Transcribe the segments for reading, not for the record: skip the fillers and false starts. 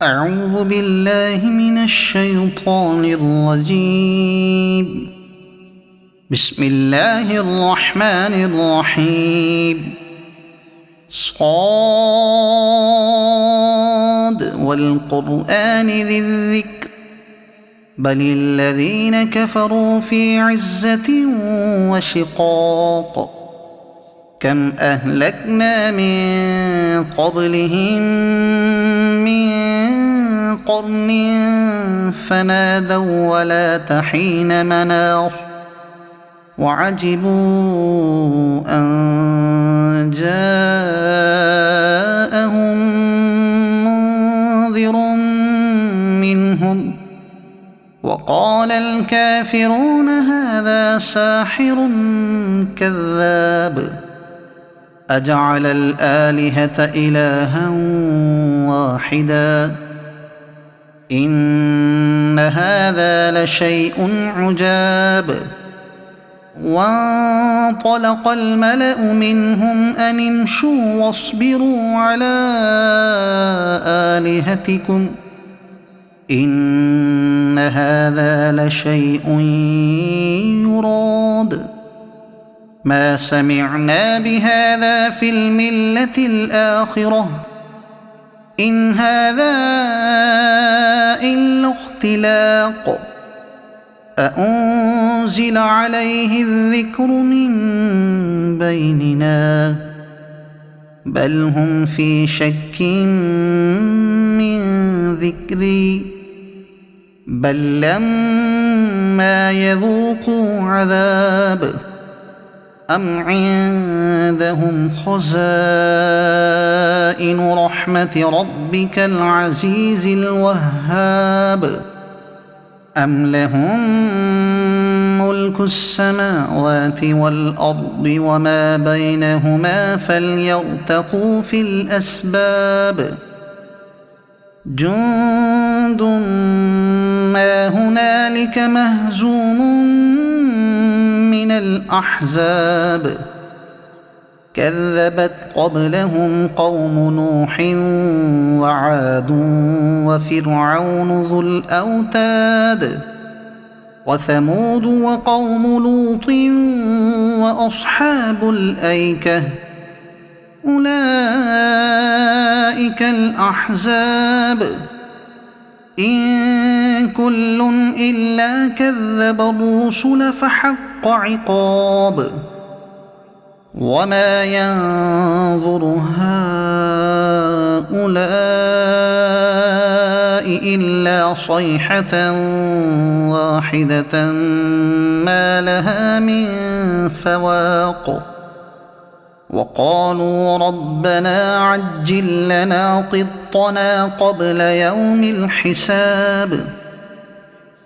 أعوذ بالله من الشيطان الرجيم. بسم الله الرحمن الرحيم. صاد والقرآن ذي الذكر بل الذين كفروا في عزة وشقاق. كم أهلكنا من قبلهم من قرن فنادوا ولا حين مناص وعجبوا أن جاءهم منذر منهم وقال الكافرون هذا ساحر كذاب. أجعل الآلهة إلها واحدا إن هذا لشيء عجاب. وانطلق الملأ منهم أن امشوا واصبروا على آلهتكم إن هذا لشيء يراد. ما سمعنا بهذا في الملة الآخرة إن هذا إلا اختلاق. أأنزل عليه الذكر من بيننا بل هم في شك من ذكري بل لما يذوقوا عذاب أم عندهم خزائن رحمة ربك العزيز الوهاب أم لهم ملك السماوات والأرض وما بينهما فليرتقوا في الأسباب. جند ما هنالك مهزوم من الأحزاب كذبت قبلهم قوم نوح وعاد وفرعون ذو الأوتاد وثمود وقوم لوط وأصحاب الأيكة أولئك الأحزاب إن كل إلا كذب الرسل فحق عقاب. وما ينظر هؤلاء إلا صيحة واحدة ما لها من فواق. وقالوا ربنا عجل لنا قطنا قبل يوم الحساب.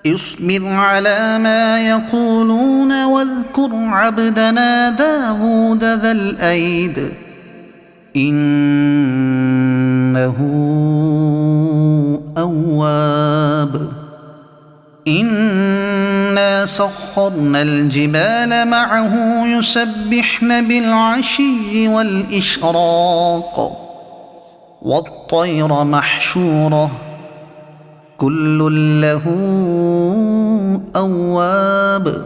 اصبر على ما يقولون واذكر عبدنا داود ذا الأيد إنه أواب. إنا سخرنا الجبال معه يسبحن بالعشي والإشراق والطير محشورة كل له أواب.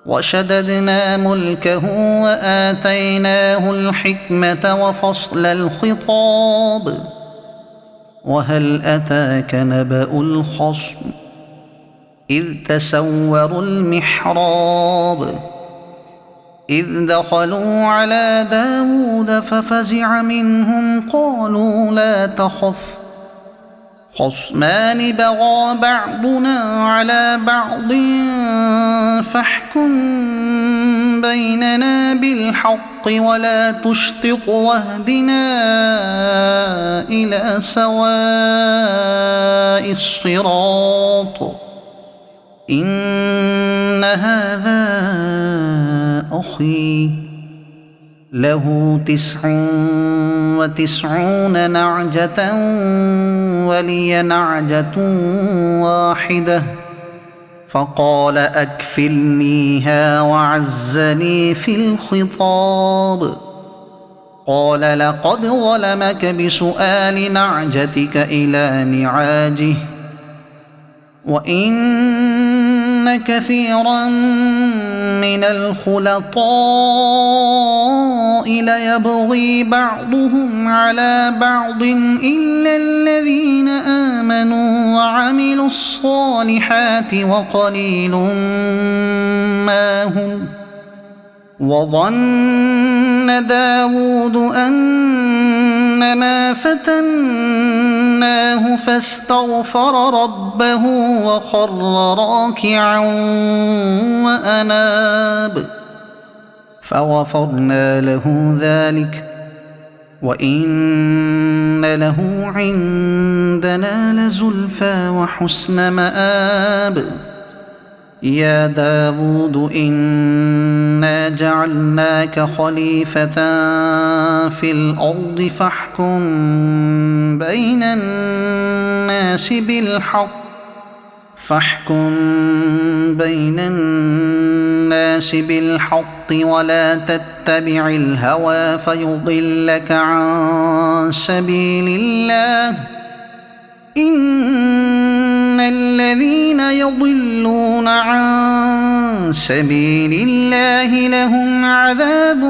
وشددنا ملكه وآتيناه الحكمة وفصل الخطاب. وهل أتاك نبأ الخصم إذ تسوروا المحراب إذ دخلوا على داود ففزع منهم قالوا لا تخف خصمان بغى بعضنا على بعض فاحكم بيننا بالحق ولا تشطط واهدنا إلى سواء الصراط. إن هذا أخي له 99 نعجة ولي نعجة واحدة فقال أكفلنيها وعزني في الخطاب. قال لقد ظلمك بسؤال نعجتك إلى نعاجه وإن كثيرا من الخلطاء ليبغي بعضهم على بعض إلا الذين آمنوا وعملوا الصالحات وقليل ما هم. وظن داود أنما فتناه فاستغفر ربه وخر راكعا وأناب فغفرنا له ذلك وإن له عندنا لزلفى وحسن مآب. يا داود إنا جعلناك خليفة في الأرض فاحكم بين الناس بالحق ولا تتبع الهوى فيضلك عن سبيل الله. إن الذين يضلون عن سبيل الله لهم عذاب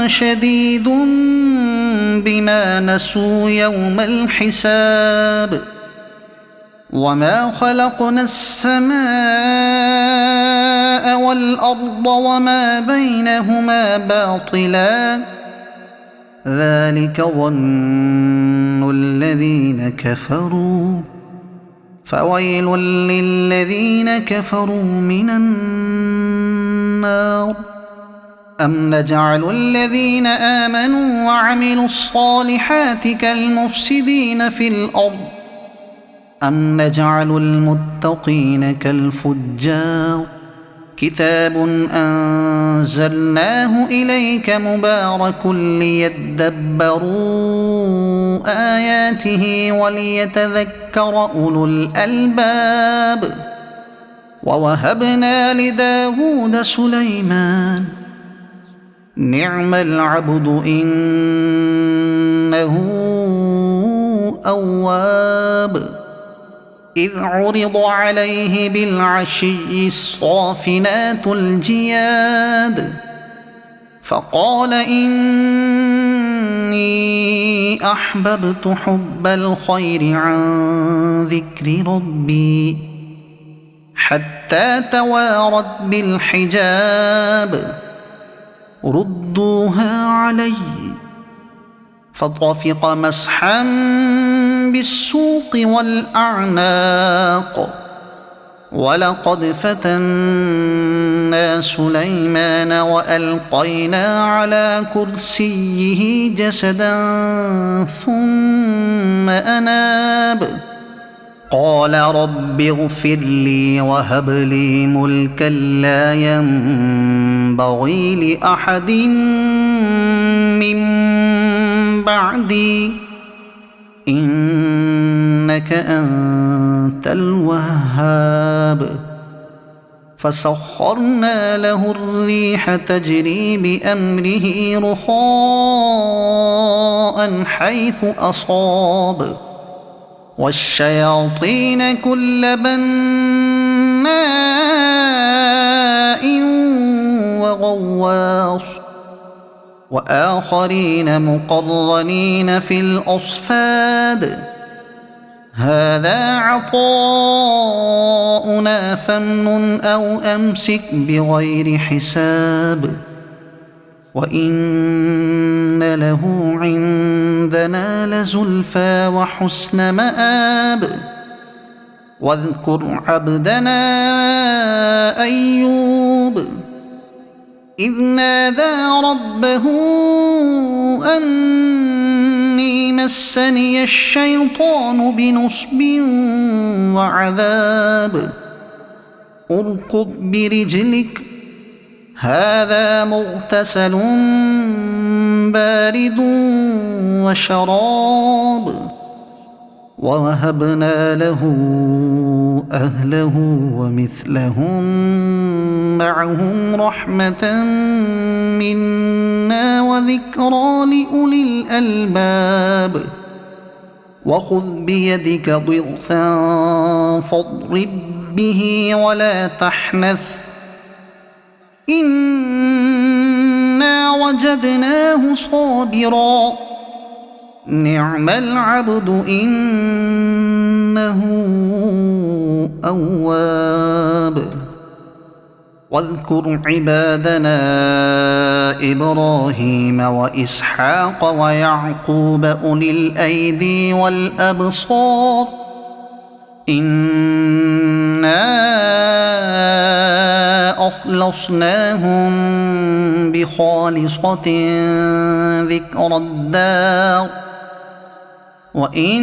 شديد بما نسوا يوم الحساب. وما خلقنا السماء والأرض وما بينهما باطلا ذلك ظن الذين كفروا فويل للذين كفروا من النار. أم نجعل الذين آمنوا وعملوا الصالحات كالمفسدين في الأرض أم نجعل المتقين كالفجار. كتاب أنزلناه إليك مبارك ليدبروا آياته وليتذكر أولو الألباب. ووهبنا لداود سليمان نعم العبد إنه أواب. إذ عرض عليه بالعشي الصافنات الجياد فقال إني أحببت حب الخير عن ذكر ربي حتى توارت بالحجاب. ردوها علي فطفق مسحا بالسوق والأعناق. ولقد فتنا سليمان وألقينا على كرسيه جسدا ثم أناب. قال رب اغفر لي وهب لي ملكا لا ينبغي لأحد من بعدي إنك أنت الوهاب. فسخرنا له الريح تجري بأمره رخاء حيث أصاب والشياطين كل بناء وغواص وآخرين مقرنين في الأصفاد. هذا عطاؤنا فامنن أو أمسك بغير حساب. وإن له عندنا لزلفى وحسن مآب. واذكر عبدنا أيوب إذ نادى ربه أني مسني الشيطان بنصب وعذاب. اركض برجلك هذا مغتسل بارد وشراب. ووهبنا له أهله ومثلهم معهم رحمة منا وذكرى لأولي الألباب وخذ بيدك ضغثا فاضرب به ولا تحنث إنا وجدناه صابرا نعم العبد إنه أواب واذكر عبادنا إبراهيم وإسحاق ويعقوب أولي الأيدي والأبصار إنا أخلصناهم بخالصة ذكر الدار وإنهم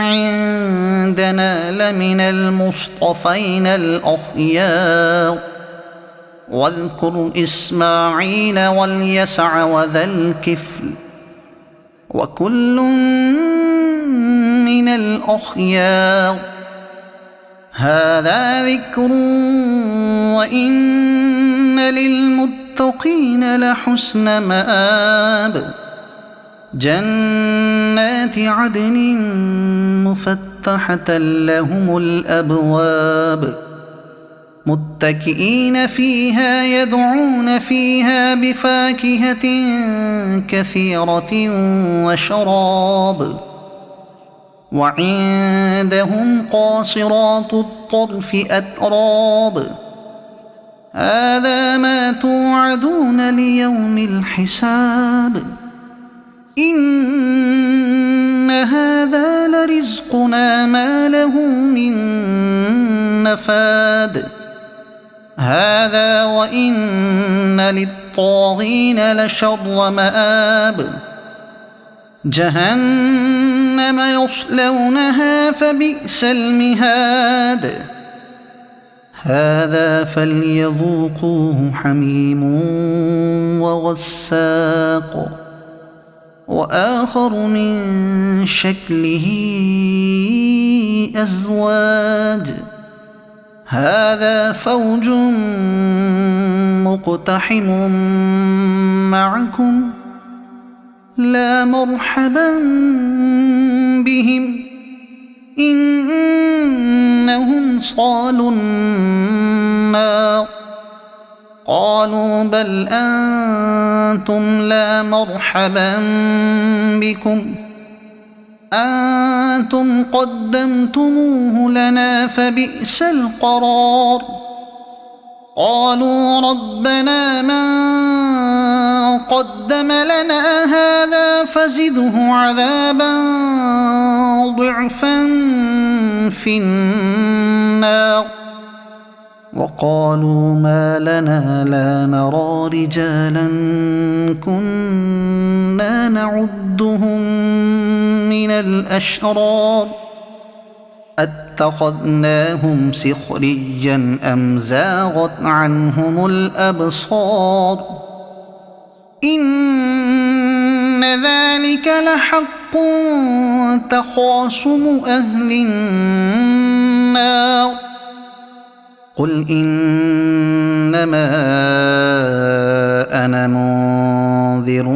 عندنا لمن المصطفين الأخيار واذكر إسماعيل واليسع وذا الكفل وكل من الأخيار هذا ذكر وإن للمتقين لحسن مآب جنات عدن مفتحة لهم الأبواب متكئين فيها يدعون فيها بفاكهة كثيرة وشراب وعندهم قاصرات الطرف أتراب هذا ما توعدون ليوم الحساب إن هذا لرزقنا ما له من نفاد هذا وإن للطاغين لشر مآب جهنم يصلونها فبئس المهاد هذا فليذوقوه حميم وغساق وآخر من شكله أزواج هذا فوج مقتحم معكم لا مرحبا بهم إنهم صالوا النار قالوا بل أنتم لا مرحبا بكم أنتم قدمتموه لنا فبئس القرار قالوا ربنا من قدم لنا هذا فزده عذابا ضعفا في النار وقالوا ما لنا لا نرى رجالا كنا نعدهم من الأشرار أتخذناهم سخريا أم زاغت عنهم الأبصار إن ذلك لحق تخاصم أهل النار قل إنما أنا منذر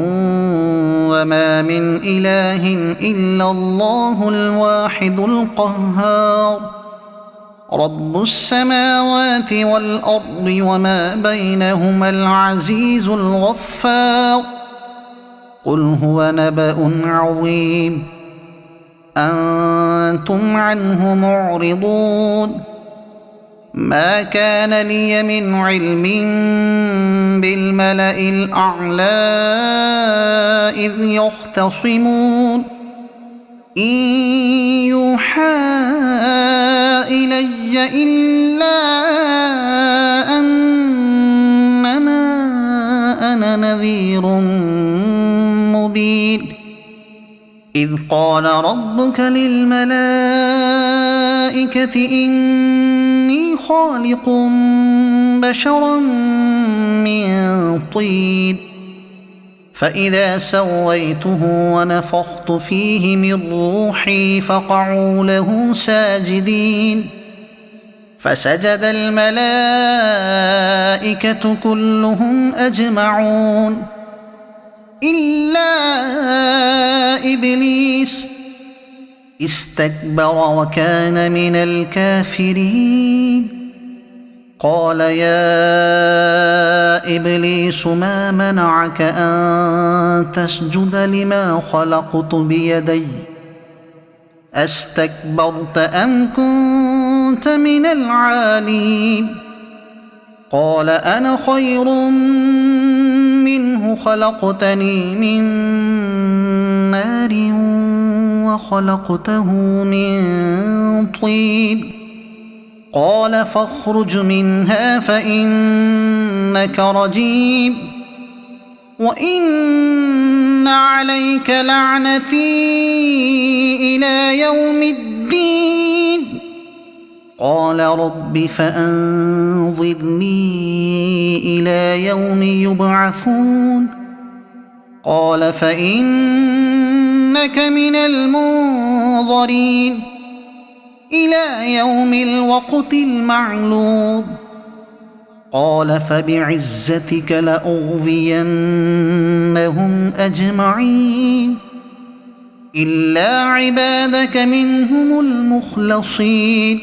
وما من إله إلا الله الواحد القهار رب السماوات والأرض وما بينهما العزيز الغفار قل هو نبأ عظيم أنتم عنه معرضون ما كان لي من علم بالملأ الأعلى إذ يختصمون إن يوحى إلي إلا أنما أنا نذير مبين إذ قال ربك للملائكة إني خالق بشرا من طين فإذا سويته ونفخت فيه من روحي فقعوا له ساجدين فسجد الملائكة كلهم أجمعون إلا إبليس استكبر وكان من الكافرين قال يا إبليس ما منعك أن تسجد لما خلقت بيدي أستكبرت أم كنت من العالين قال أنا خير منه خلقتني من نار وخلقته من طين قال فاخرج منها فإنك رجيم وإن عليك لعنتي إلى يوم الدين قال رب فأنظرني إلى يوم يبعثون قال فإنك من المنظرين إلى يوم الوقت المعلوم قال فبعزتك لأغوينهم أجمعين إلا عبادك منهم المخلصين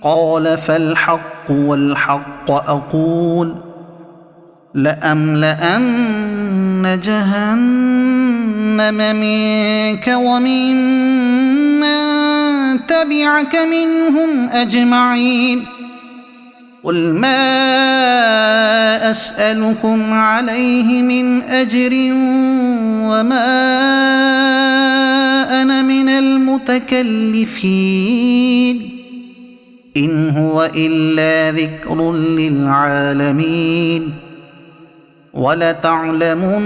قال فالحق والحق أقول لأملأن جهنم منك وممن تبعك منهم أجمعين قل ما أسألكم عليه من أجر وما أنا من المتكلفين إن هو إلا ذكر للعالمين ولتعلمن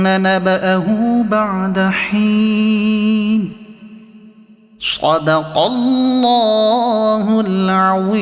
نبأه بعد حين صدق الله العظيم.